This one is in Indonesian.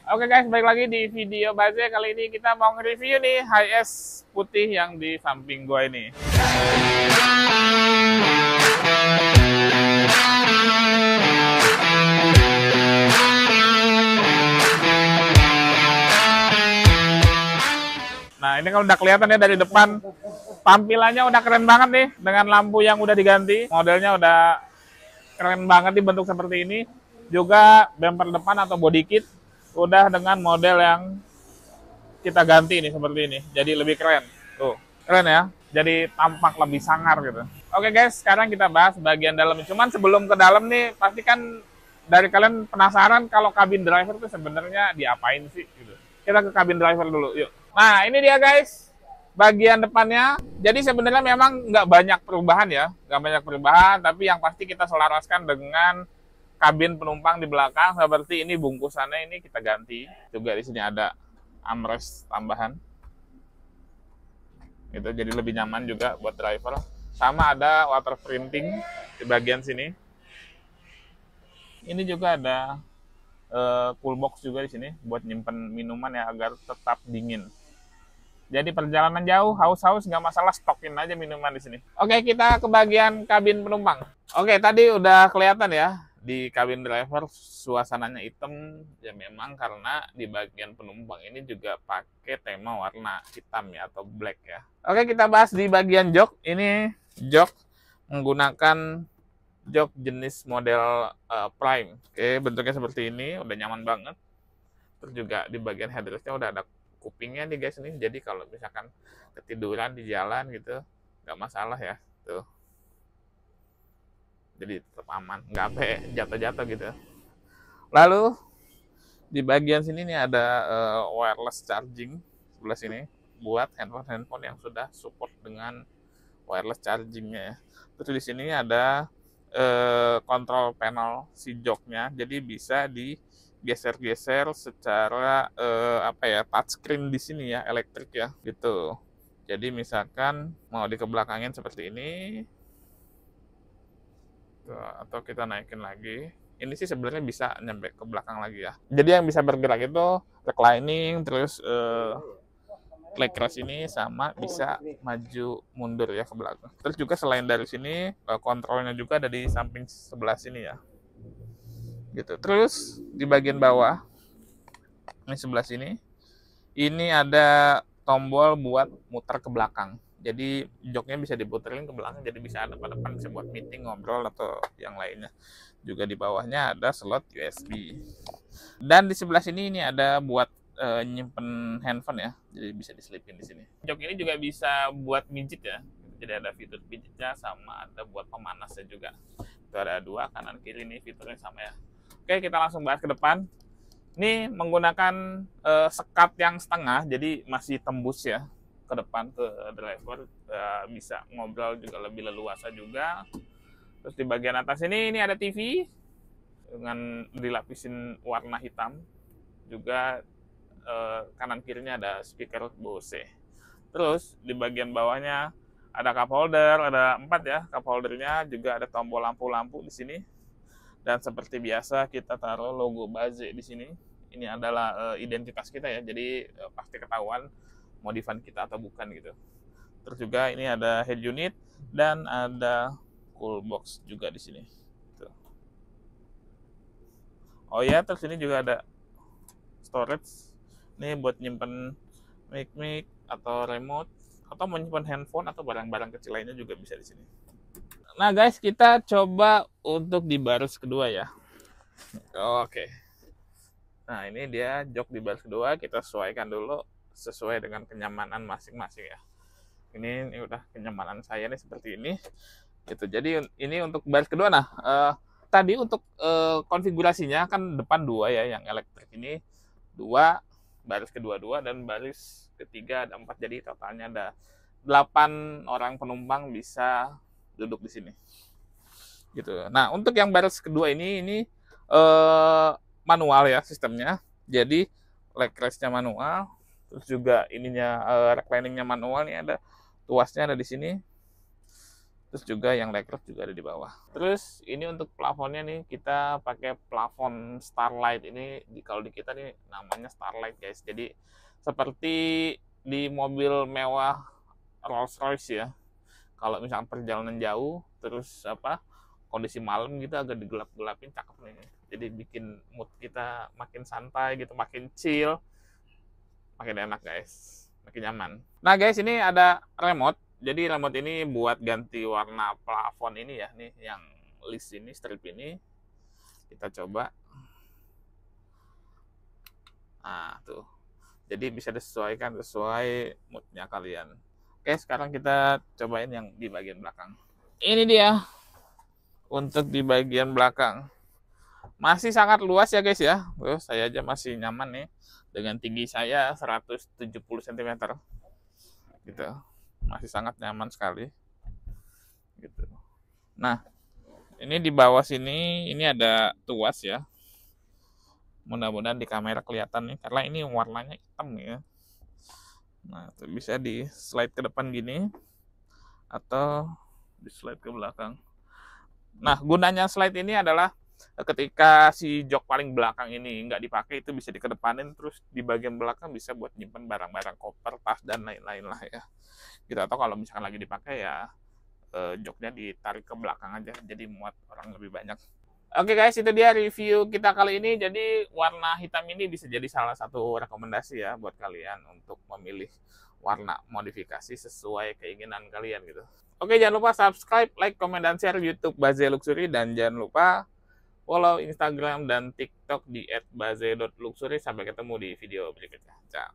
Oke guys, balik lagi di video Baze. Kali ini kita mau nge-review nih HS putih yang di samping gua ini. Nah, ini kalau udah kelihatan ya dari depan, tampilannya udah keren banget nih dengan lampu yang udah diganti. Modelnya udah keren banget dibentuk seperti ini. Juga bumper depan atau body kit udah dengan model yang kita ganti nih seperti ini. Jadi lebih keren. Tuh, keren ya. Jadi tampak lebih sangar gitu. Oke guys, sekarang kita bahas bagian dalam. Cuman sebelum ke dalam nih, pasti kan dari kalian penasaran kalau kabin driver tuh sebenarnya diapain sih gitu. Kita ke kabin driver dulu, yuk. Nah, ini dia guys, bagian depannya. Jadi sebenarnya memang nggak banyak perubahan ya, nggak banyak perubahan, tapi yang pasti kita selaraskan dengan kabin penumpang di belakang. Seperti ini bungkusannya ini kita ganti. Juga di sini ada armrest tambahan. Gitu, jadi lebih nyaman juga buat driver. Sama ada water printing di bagian sini. Ini juga ada cool box juga di sini buat nyimpen minuman ya agar tetap dingin. Jadi perjalanan jauh, haus-haus nggak masalah, stokin aja minuman di sini. Oke, kita ke bagian kabin penumpang. Oke, tadi udah kelihatan ya di kabin driver suasananya hitam ya, memang karena di bagian penumpang ini juga pakai tema warna hitam ya atau black ya. Oke, kita bahas di bagian jok. Ini jok menggunakan jok jenis model Prime. Oke, bentuknya seperti ini, udah nyaman banget. Terus juga di bagian headrestnya udah ada kupingnya nih guys nih, jadi kalau misalkan ketiduran di jalan gitu nggak masalah ya tuh, jadi tetap aman, nggak sampai jatuh-jatuh gitu. Lalu di bagian sini nih ada wireless charging sebelah sini buat handphone yang sudah support dengan wireless chargingnya ya. Terus di sini ada kontrol panel si joknya, jadi bisa digeser-geser secara touchscreen di sini ya, elektrik ya gitu. Jadi misalkan mau dikebelakangin seperti ini tuh, atau kita naikin lagi, ini sih sebenarnya bisa nyampe ke belakang lagi ya. Jadi yang bisa bergerak itu reclining, terus leg rest ini, sama bisa maju mundur ya ke belakang. Terus juga selain dari sini kontrolnya juga ada di samping sebelah sini ya gitu. Terus di bagian bawah ini sebelah sini ini ada tombol buat muter ke belakang, jadi joknya bisa diputerin ke belakang, jadi bisa ada pada depan, bisa buat meeting, ngobrol atau yang lainnya. Juga di bawahnya ada slot USB, dan di sebelah sini ini ada buat nyimpen handphone ya, jadi bisa diselipin di sini. Jok ini juga bisa buat mijit ya, jadi ada fitur pijitnya, sama ada buat pemanasnya juga. Itu ada dua, kanan kiri, nih fiturnya sama ya. Oke, kita langsung bahas ke depan. Ini menggunakan sekat yang setengah, jadi masih tembus ya ke depan ke driver, bisa ngobrol juga lebih leluasa juga. Terus di bagian atas ini ada TV dengan dilapisin warna hitam. Juga kanan kirinya ada speaker Bose. Terus di bagian bawahnya ada cup holder, ada 4 ya cup holdernya, juga ada tombol lampu-lampu di sini. Dan seperti biasa kita taruh logo Baze di sini. Ini adalah identitas kita ya, jadi pasti ketahuan modifan kita atau bukan gitu. Terus juga ini ada head unit dan ada cool box juga di sini. Tuh. Oh ya, terus ini juga ada storage. Ini buat nyimpen mic atau remote, atau menyimpan handphone atau barang-barang kecil lainnya juga bisa di sini. Nah guys, kita coba untuk di baris kedua ya. Oke. Nah ini dia jok di baris kedua, kita sesuaikan dulu sesuai dengan kenyamanan masing-masing ya. Ini udah kenyamanan saya nih seperti ini. Gitu. Jadi ini untuk baris kedua. Nah tadi untuk konfigurasinya kan depan 2 ya, yang elektrik ini 2, baris kedua 2, dan baris ketiga ada 4. Jadi totalnya ada 8 orang penumpang bisa duduk di sini gitu. Nah untuk yang baris kedua ini manual ya sistemnya, jadi leg restnya manual, terus juga ininya recliningnya manual. Nih ada tuasnya ada di sini, Terus juga yang legrek juga ada di bawah. Terus ini untuk plafonnya nih, kita pakai plafon Starlight. Ini kalau di kita nih namanya Starlight guys. Jadi seperti di mobil mewah Rolls Royce ya. Kalau misalkan perjalanan jauh, terus kondisi malam gitu agak digelap-gelapin, cakep nih. Jadi bikin mood kita makin santai gitu, makin chill, makin enak guys, makin nyaman. Nah guys, ini ada remote. Jadi remote ini buat ganti warna plafon ini ya, nih yang list ini, strip ini. Kita coba. Nah, tuh. Jadi bisa disesuaikan sesuai moodnya kalian. Oke, sekarang kita cobain yang di bagian belakang. Ini dia untuk di bagian belakang. Masih sangat luas ya guys ya. Terus saya aja masih nyaman nih dengan tinggi saya 170 cm. Gitu. Masih sangat nyaman sekali. Gitu. Nah, ini di bawah sini ini ada tuas ya. Mudah-mudahan di kamera kelihatan nih karena ini warnanya hitam ya. Nah, itu bisa di slide ke depan gini atau di slide ke belakang. Nah, gunanya slide ini adalah ketika si jok paling belakang ini nggak dipakai, itu bisa dikedepanin, terus di bagian belakang bisa buat nyimpen barang-barang, koper, tas, dan lain-lain lah ya. Gitu. Atau kalau misalkan lagi dipakai ya joknya ditarik ke belakang aja, jadi muat orang lebih banyak. Oke guys, itu dia review kita kali ini. Jadi warna hitam ini bisa jadi salah satu rekomendasi ya buat kalian untuk memilih warna modifikasi sesuai keinginan kalian gitu. Oke, jangan lupa subscribe, like, komen, dan share YouTube Baze Luxury, dan jangan lupa follow Instagram dan TikTok di @baze.luxury. Sampai ketemu di video berikutnya. Ciao.